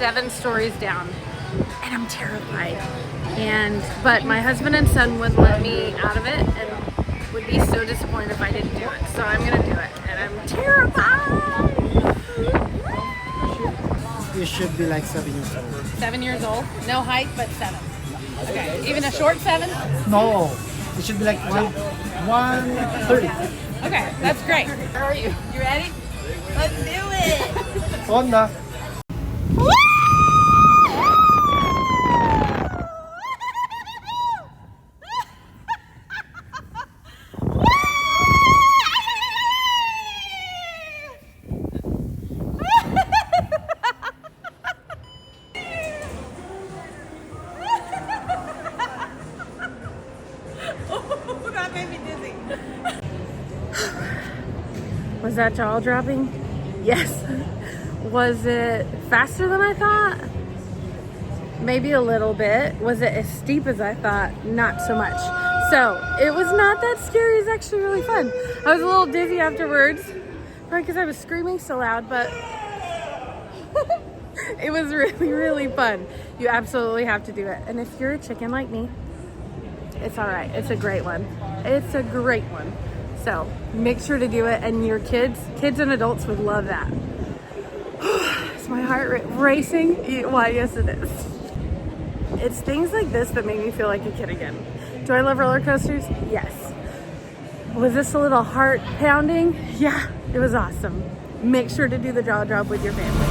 7 stories down, and I'm terrified. But my husband and son wouldn't let me out of it and would be so disappointed if I didn't do it. So I'm gonna do it, and I'm terrified. You should be like 7 years old. 7 years old, no height, but 7. Okay, even a short 7? No, it should be like 130. Okay, that's great. How are you? You ready? Let's do it. Honda. Oh, that made me dizzy. Was that jaw dropping? Yes. Was it faster than I thought? Maybe a little bit. Was it as steep as I thought? Not so much. So it was not that scary. It's actually really fun. I was a little dizzy afterwards, probably because I was screaming so loud, but it was really, really fun. You absolutely have to do it. And if you're a chicken like me, it's all right. It's a great one. It's a great one. So make sure to do it, and your kids and adults would love that. Is my heart racing? Why, yes it is. It's things like this that make me feel like a kid again. Do I love roller coasters? Yes. Was this a little heart pounding? Yeah, it was awesome. Make sure to do the jaw drop with your family.